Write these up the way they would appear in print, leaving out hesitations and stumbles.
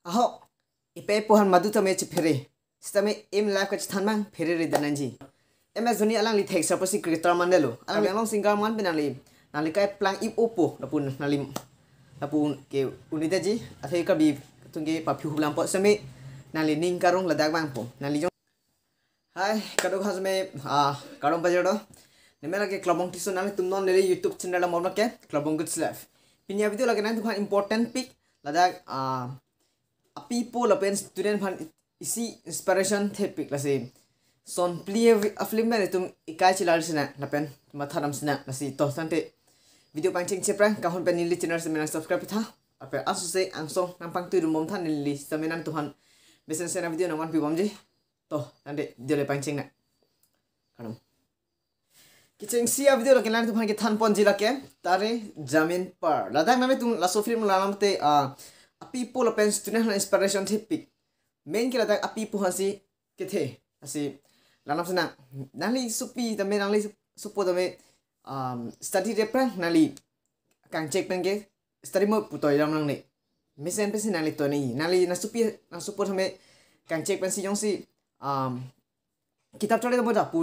Aho ipe pohan madu tame chiphere stame em life ka chan mang phere re dananji ms dhoni alang li thek sapasi cricketer mandelo alang alang singer man benali nali kai plang ip opo lapun nalim lapun ke unita ji athe ka bi tunge pa phu lam po same nali ning karong ladak bang po nali jong hai kado khas me karom bajado nemela ke klabong tiso nali tum non le youtube channel mo ke klabong good life pinya video lagi nan tuhan important pic ladak people lapen student fan isi inspiration topic lasi son phli afilm me tum ekai chelar sina lapen matharam sina lasi to sante video pancing chepra kahon pen nili channel semena subscribe tha ape asu se angsong nampang tu mom than nili semenan tuhan besen sena video naman pi bomji to sante video le pancing na kanam kicheng sia video la kelan tuhan ke than pon jila ke tare jamin par ladak name tum laso film lalam te people of student inspiration topic main kila tak people hasi kethe hasi lanam sana nali supi tame nali supo tame study repra nali kang check pen ke study mo putoi ram nang ne mesen pe nali to ni nali na supi na supo tame kang check pen si yong si kitab chole mo da pu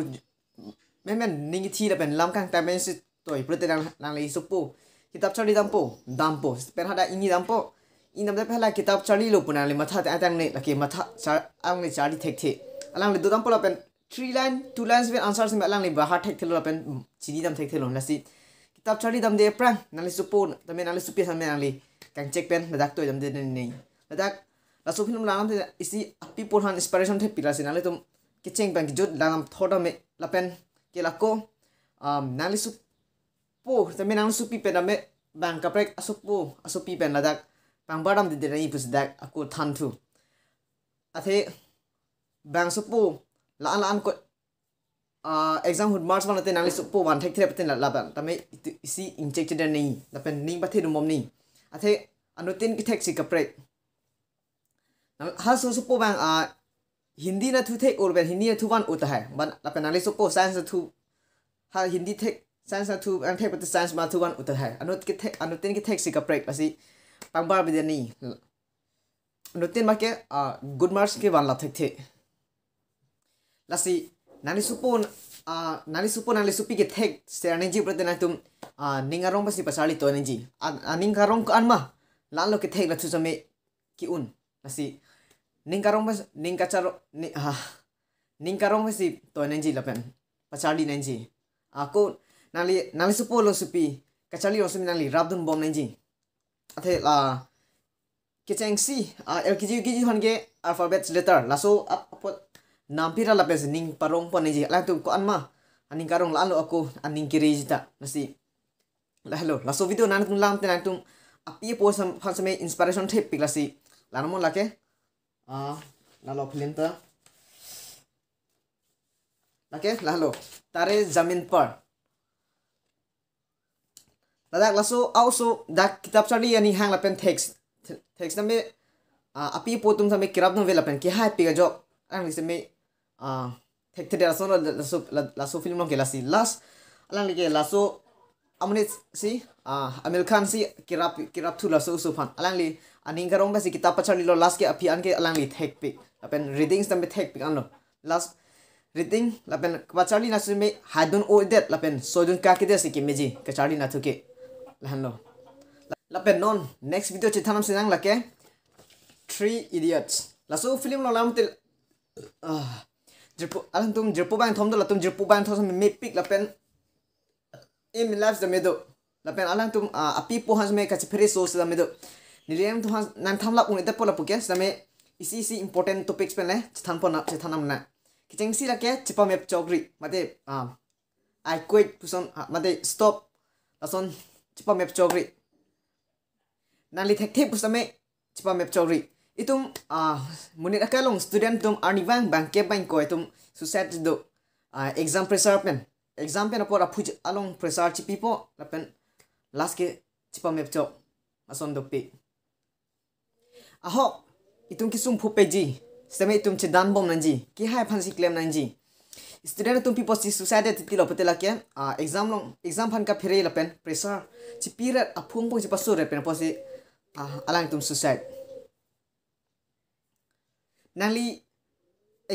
men ningi thi da pen lam kang ta men si toi prote nali supo kitab chole dampo pen hada ini dampo inam da phala kitab charli lo punali matha ta atang ne laki matha ang ne charli thek the alang le dudam pola pen 3 line 2 lines with answers me alang le baha thek thelo pen chini dam thek thelo lasi kitab charli dam de prang nali supon tame nali supi same nali kang check pen ladak to dam de nei ladak la so film lanam de isi api porhan inspiration the pilasi nali tum kicheng bang jut lanam thoda me lapen ke lako nali supo tame nali supi pen ame bang kaprek asupi pen ladak bang badam de dai pus dak aku than thu athe bang supu la an ko exam hud marks wan te nali supu wan thek thep ten la ban tame isi inject de nei la pen ning ba the mom ni athe anutin ki thek si ka prek ha so supu bang hindi na thu thek or ben hindi na thu wan ut hai ban la pen nali supu science thu ha hindi thek science thu an thek but science ma thu wan ut hai anutin ki thek si ka prek asi pangbar bi ni nutin ma ke good marks ke wan la thek the lasi nali supi ke thek serani ji pratena tum ningarong basi pasali to ni ji ningarong ko anma lan lo ke thek la thu same ki un lasi ningarong bas ningkacharo ningarong basi to ni ji lapen pasali ni ji ako nali supo lo supi kachali osmi nali rabdun bom ni ji athe la kicheng si lkg hon ge alphabet letter laso apot nampira la pes ning parong pon ji la tu ko anma aning karong la lo ako aning kiriji ta nasi la hello laso video nan tum lam ten tum api po sam phasame inspiration thep piklasi lanamo lake la lo philenta lake la hello tare jamin par ladak laso also dak kitab charli ani hang lapen text na me api potum same kirab no velapen ki hai piga jo ang li same tek te laso laso film no ke lasi las alang li ke laso amne si amil khan si kirap thu laso usufan alang li aning garong ba si kitab charli lo las ke api an ke alang li tek pik lapen readings tambe tek pik an lo las reading lapen kwa charli na sume hadun o det lapen sodun ka ke de si ke meji ka charli na thu ke lahano lapen non next video chithanam sinang lake 3 idiots laso film lo lam til jirpu alang tum jirpu bang thom do la tum jirpu bang thos me pick lapen in lives the medo lapen alang tum api po has me ka chphere so sa medo nilem tu has nan thamla un ete pola puke same isi important topics pen le chithanam na kicheng si lake chipa map chogri mate I quit puson mate stop lason chipa map chogri nali thek thek pusame chipa map chogri itum munit akalong student tum arnivang bank ko itum suicide do exam pressure pen apor apuj along pressure chi pipo lapen last ke chipa map chog ason do pe aho itum kisum phupeji same itum chidan bom nanji ki hai phansi claim nanji student tum people si suicide ti lo patela ke exam phan ka phere lapen pressure chi pira aphung po chi pasur pen po si alang tum suicide nali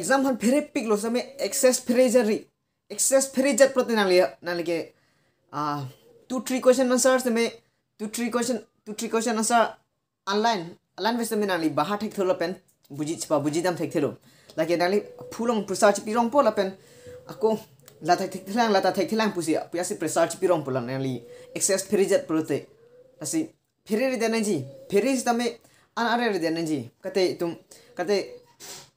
exam han phere pick lo same excess phrase prote nali ke 2-3 question answer same 2-3 question answer online wes same nali bahar thek tholo pen buji dam thek thelo lagi nali phulong research pirong po la pen ako lata thek thilang pusia si research pirong pola nali excess phrase prote asi phere ri denaji phere same an are ri denaji kate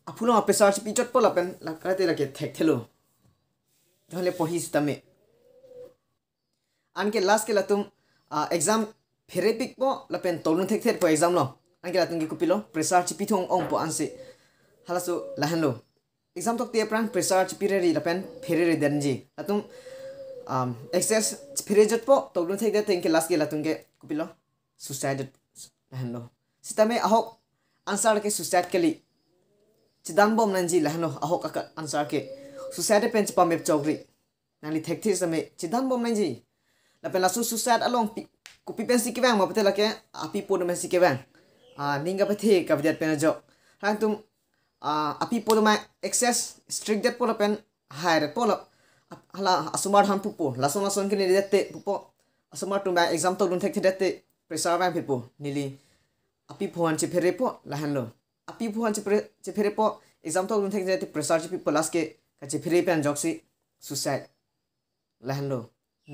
apulong research pichot pola pen la kate la ke thek thelo dhole pohis tame anke last ke latum exam phere pik po la pen tolun thek ther po exam lo anke latum ki kupilo research pithong ong po anse halaso lahanlo exam tok te pran research pireri la pen phere ri denji latum excess phere jot po tolun thek te anke last ke latum ke kupilo suicide lahanlo sitame ahok answer ke suicide ke li Cidan bom nanji lahno ahok aka answer ke suicide pen pa map chogri nali thek thi same cidan bom nanji la pen la suicide along kupi pen sikewang ma patela ke api pod me sikewang ninga pathe ka vidat pen jo hang tum api pod ma excess strict that pola pen higher pola hala asumar han pupo lason ke ni dette pupo asumar tu ma exam to dun thek thi dette pressure bang pipo nili api phoan che phere po lahanlo api phuan che phere po exam to dun thek jate pressure che people las ke ka che phere pen joksi suicide lahanlo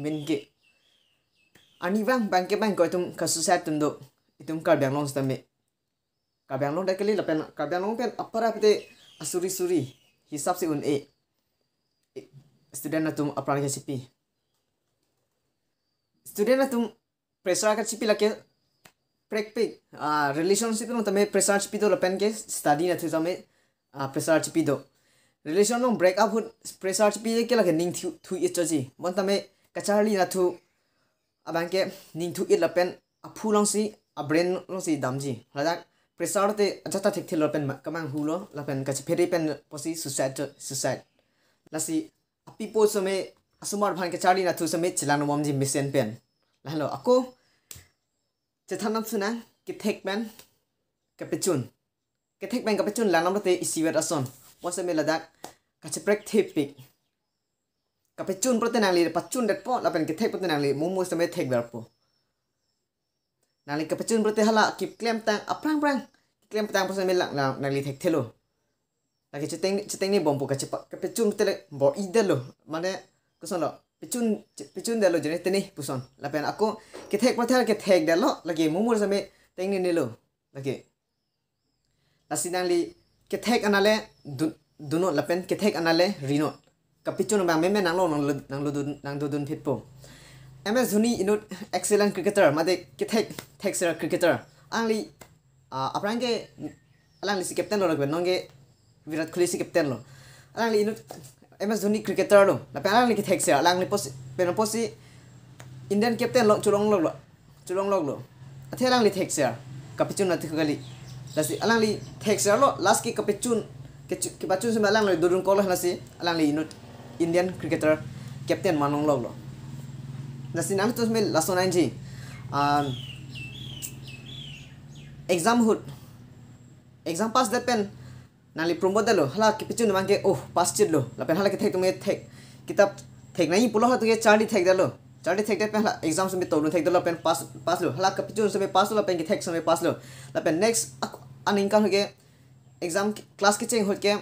min ke ani bang ke bang ko tum ka suicide tum do itum ka bang long stame ka bang long da ke li la pen ka bang long pen apara pete asuri hisab se un e student atum apra ke sipi student atum pressure ka sipi la ke prek relationship no tame pressure chipido la pen ke study na thame pressure chipido relation no break up hut pressure chipi ke la ke ning thu it chaji mon tame ka charli na thu abang ke ning thu it la pen a phulong si a brain long si damji hala pressure te achata thik thil la pen kamang hulo la pen ka pheri pen posi suicide lasi api po some asumar bhan ke charli na thu some chilano momji mission pen la hello ako Cethanam suna kithek ban kapechun lanam te isiwet ason wasa meladak kacheprek thepik kapechun protenali pachun det po lapen kithek protenali mumu same thek berpo nali kapechun prote hala kip klem tang aprang klem tang po same nali thek thelo lagi ceteng ni bompo kapechun tele bo idelo mane kusono Picun dalo jenis teni puson. Lapen aku kithek pathal kithek dalo lagi mumur same tengni nilo lagi. Lasinali kithek anale duno lapen kithek anale rino. Kapicun bang meme nang dudun pitpo. MS Dhoni inut excellent cricketer mate kithek thexer cricketer. Angli aprange alangli si captain lo lagben nonge Virat Kohli si captain lo. Alangli inut MS Dhoni cricketer lo la pelang li kithek sia lang li posi Indian captain lo chulong log lo athelang li thek sia kapicun na thikali lasi alang li thek sia lo last ki kapicun ke bachun se alang li durun kolah lasi alang li inut Indian cricketer captain manong log lo lasi nang tus me laso nanji exam pass that pen nali promote dalo hala kipicun mangke pass chid lo la pen hala ke thek tume thek kitab thek nai pulo ha tuge charli thek dalo charli thek pen hala exam se me tolun thek dalo pen pass lo hala kipicun se me pass lo pen ke thek se me pass lo la pen next aning kan hoge exam class ke cheng hoke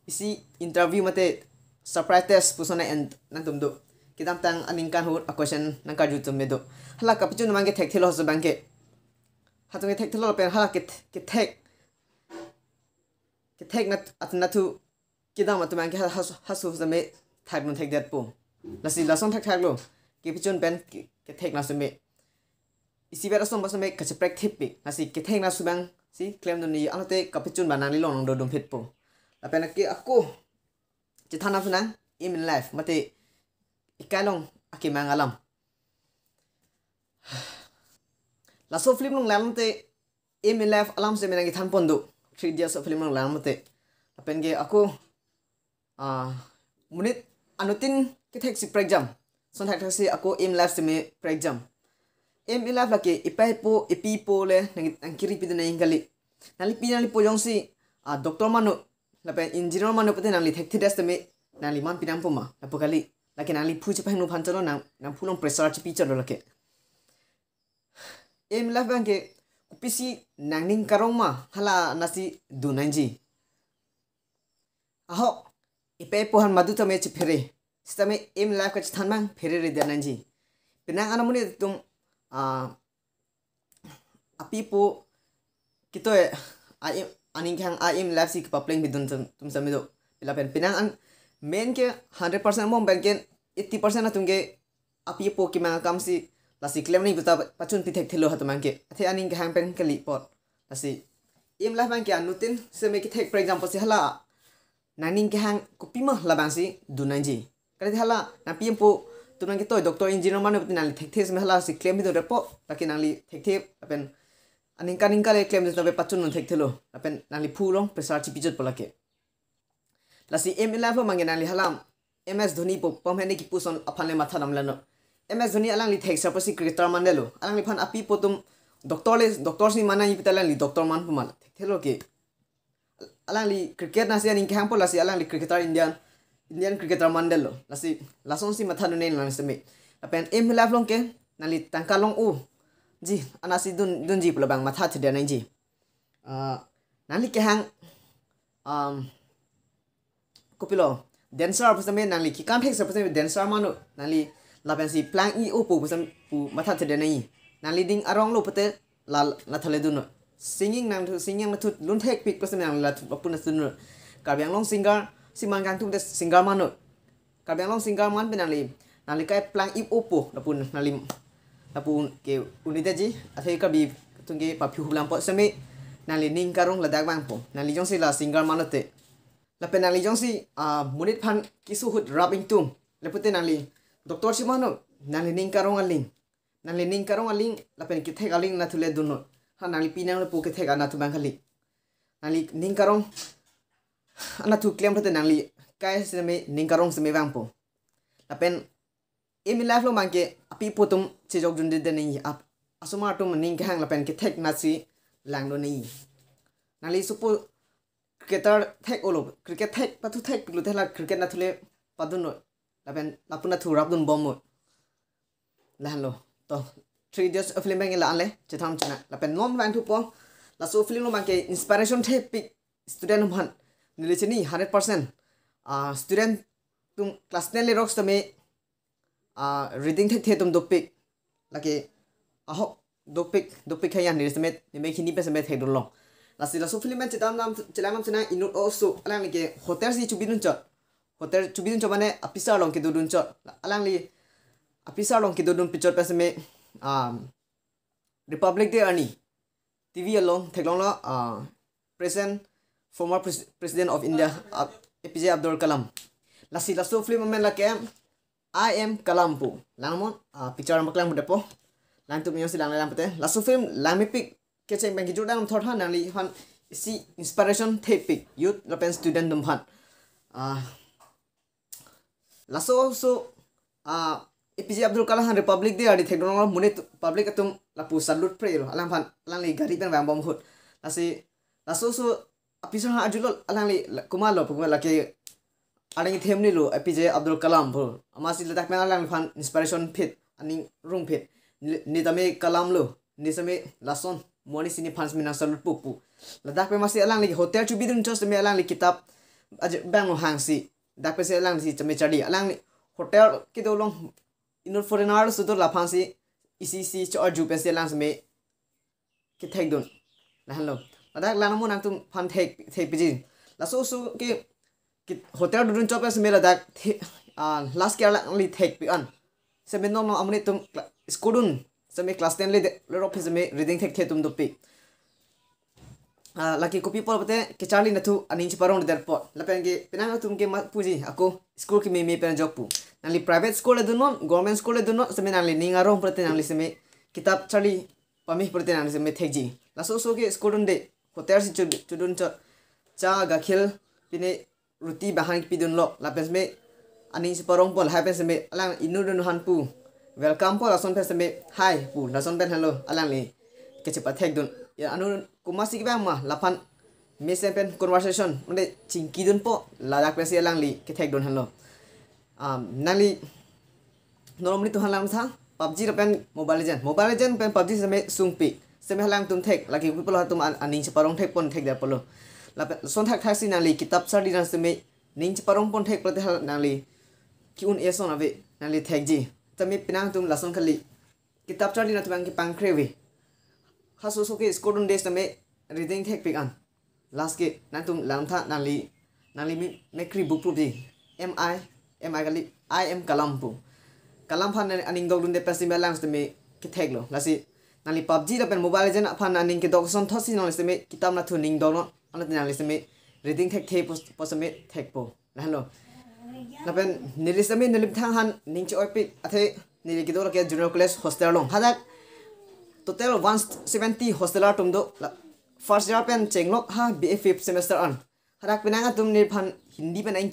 isi interview mate surprise test pusona and nan tum do kitam tang aning kan ho a question nang ka ju tum me do hala kipicun mangke thek thelo so bangke hatunge thek thelo pen hala ke thek kithek na thu kidam atman ke hasu same thak nun thek dat po lasi lason thak lo ke pichon pen ke thek na same isi bera som basame ka cheprek thipi lasi ke thek na subang si claim nun ni alote ka pichon banani long do dum phet po la pen ke ako chithana suna in life mate ikalong akimang alam laso film long lam te in life alam se menangi than pondo 3 years of film lang mate apen ge aku munit anutin kithek si exam son thak si aku im life se me exam im life la ke ipai po ipi po le nang kiri pi na ingali nali po jong si doktor manu lapen engineer manu pete nang li thek thidas teme nang li man pinang puma lapo kali laki nang li phu che phang no phan chalo nang phulong pressure chi pi chalo lake em la bang ke kupisi nang ning karong ma hala nasi dunanji aho ipe pohan madu tame chi phere stame em la ka chan mang phere re dananji pinang anamuni tum api po kito aning khang aim lab si pa playing bidun tum samido pila pen pinang an main ke 100% mom banken 80% na tumge api po ki ma kam si lasi claim ni buta pachun pi thek thelo hatman ke the aning khang pen kali pot lasi im lab bank ke anutin se me ki thek for example si hala naning khang kupima labang si dunanji kali hala na pm po tumang ke toy doctor engineer manu nali thek the se hala si claim bi do repo taki nali thek the apen aning kaning kale claim de tabe pachun non thek thelo apen nali phulong pressure chi pijot polake lasi em level mangenali halam ms dhoni po pamhene ki puson aphane matha namlano ms dhoni alang li thek sapasi cricketer manelo alang li phan api potum doctor ni mana ipitalan li doctor man pumal thek thelo ke alang li cricket na se aning khang polasi alang li cricketer indian cricketer mandelo lasi lason si matha no nei lan seme apen em level ke nali tangkalong u ji anasi dun ji pula bang matha thede nai ji nali ke hang kopilo dancer pasame nali ki kan thek sa pasame dancer manu nali lapen si plank I opo pasam pu matha thede nai nali ding arong lo pate la thale dun singing na thu lun thek pik pasame nang la puna sun kabyang long singer siman kan tu de singer manu kabyang long singer man nali kai plank I opo lapun nali lapun ke unita ji athai ka bi tunge pa phu hulam po same nali ning karong ladak bang po nali jong si la singer manote lapen nali jong si munit phan kisu hut rubbing tum lepute nali doctor si mano nali ning karong aling lapen ki thek aling na thule duno ha nali pinang le pu ke thek ana thu bang khali nali ning karong ana thu claim thate nali kai seme ning karong seme bang po lapen emi life lo mangke api potum chejok jun de nei ap asuma tum ning hang lapen ke thek na si lang do nei nali supo cricketer thek olo cricket thek patu thek lu thela cricket na thule padun no lapen lapuna thu rap dun bom mo lahlo to 3 days afilm bang la anle chetham chana lapen nom bang thu po laso film lo mangke inspiration thek pick student man nilechini 100% student tum class 10 le rocks tame reading the tum dopik laki aho dopik khayan ni semet ni me khini pe semet he dolo lasi laso film man chitam nam chana inut also alang li ke hotel si chubidun chot mane apisa long ke dudun chot alang li apisa long ke dudun picture pe seme republic day ani tv along theklong la former president of India APJ Abdul Kalam lasi laso film man la ke I am Kalampu langmon picture maklang mudepo lang tu myo silang lang pate laso film lamipik ke cheng bang ki jodang thot han nali han si inspiration thepik youth lapen student dum phan laso so APJ Abdul Kalam han republic day adi thekdong mune public atum lapu salute pre alang phan alang li gari pen bang bom hut lasi laso so apisar ha ajulol alang li kumalo pukmala ke aling them ni lo APJ Abdul Kalam bo amasi letak me alang phan inspiration pit aning room pit ni tame kalam lo ni same lason moni sini fans mina salut pu letak pe masi alang li hotel chu bidun just me alang li kitab bang hang si dak pe se alang si chame chadi alang li hotel ki do long inur foreigner su do la phansi isi cho ju pe se alang me ki thek dun la hello adak lang mo nang tum phan thek piji la so ke hotel dudun chopa se mela dak last year li thek pi an se me no amni tum skodun se me class 10 le ro phise me reading thek tum do pi laki copy por pate ke charli na thu aning parong der po lapen ge pinang tum ke puji ako school ki me pen job pu nali private school le dunon government school le dunon se me nali ninga ro prate nali se me kitab charli pami prate nali se me thekji laso so ke skodun de hotel si chudun cha ga khil pine ruti bahan pidun lo lapes me aning si parong pol hai pes me alang inudun han pu welcome po lason pes me hi pu lason pen hello alang le ke chepa thek dun ya anu kumasi ki bang ma lapan mi sen pen conversation mande chingki dun po ladak pe si alang li ke thek don hanlo nali normally tu halang tha PUBG pen mobile legend pen PUBG same sungpi same halang tum thek lagi people tum aning parong thek pon thek da polo la son thak thak si nali kitab sari ran same ning parong pon thek prote nali ki un eson ave nali thek ji tami pinang tum lason khali kitab sari na tum ki pangkrewe khaso so ke skodun des tame reading thek pik an last ke nantum lam tha nali me kri book pro di mi kali I am kalam pu kalam phan aning dog dun de pesi melang me ki thek lo lasi nali PUBG da pen mobile legend phan aning ke dog son thosi no se me kitab na thu ning dog no anat nali se me reading thek the po me thek po na lo na pen nili se me nili thang han ning chi oi pik athe nili ki do ke junior college hostel long hadak total 170 hostelar tum do first year pen chenglok ha BA 5th semester on hadak pinanga tum ni phan hindi pen ang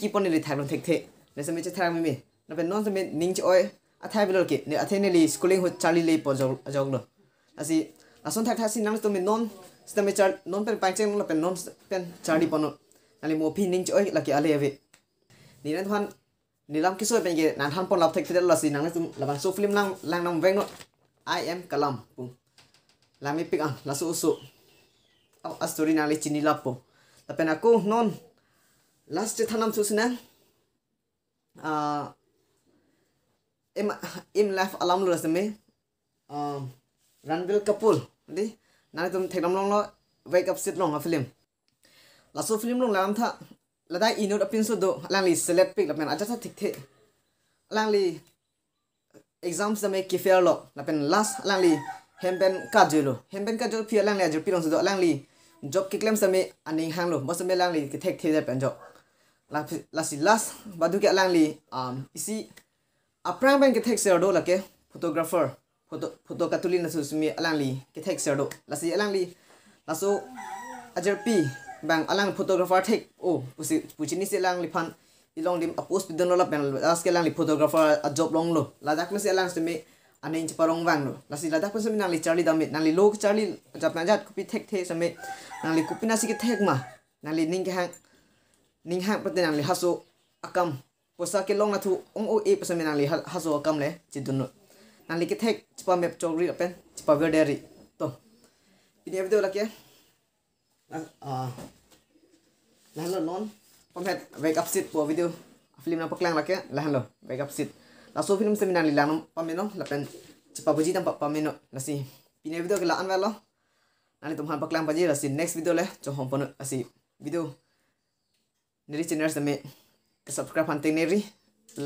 kipo ni thak long thek the ne se me che thang me na pen non se me ning chi oi athai bilol ke ne athe ne li schooling ho charli le po jog lo asi ason thak thak sin nang tum non sistem char non pen pangcheng lo pen non pen charli pono nali mo phi ning chi oi la ke ale ave ni nan than nilam kisoi pen ge nan han pon lap thek thek la si nang tum labang so film lang nang veng no I am kalam pu lami pik an laso usu a story nali chini lapo tapen aku non last che thanam su sina im life alam lu rasme ranbir kapul di nani tum thekdam long lo wake up sit long a film laso film long lam tha ladai inot apin so do langli select pick lapen aja tha thik the langli exams da me ki fair lo lapen last langli hemben ka jelo phi langli ajur pilong so do langli job ki claim sa me aning hang lo bos me langli ki thek the pen job last badu ke langli isi aprang ben ke thek ser do la ke photographer photo katuli na su mi alangli ke thek ser do lasi alangli laso ajar pi bang alang photographer thek o puchini se langli phan ilong dim post bidon la pen las ke langli photographer a job long lo ladak me se alang se me aning parong wang lo lasi ladak pe se mi nangli charli damit nangli lok charli jap na jat kupi thek the se me nangli kupina si ke thek ma nangli ning hang pate nangli haso akam posa ke long na thu o e pesa me nangli haso akam le chidun nangli ke thek chipa map chogri pen chipa verderi to ini video la ke lahlo non pamhet wake up sit po video film na paklang la ke lahlo wake up sit laso film se minang lilang pameno lapen chipa buji tam pameno nasi ini video ke la an velo nani tumhan paklang paji rasi next video le cho hom pon asi video niri channel se me subscribe hanting neri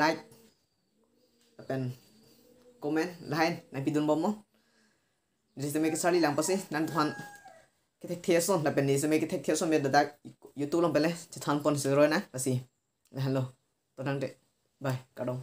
like lapen comment lain na pidun bomo niri se me ke sali lang pasi nan tumhan ke thek thieson lapen ni se me ke thek thieson me dadak YouTube long pele chan pon se roi na asi hello to nang de bye kadong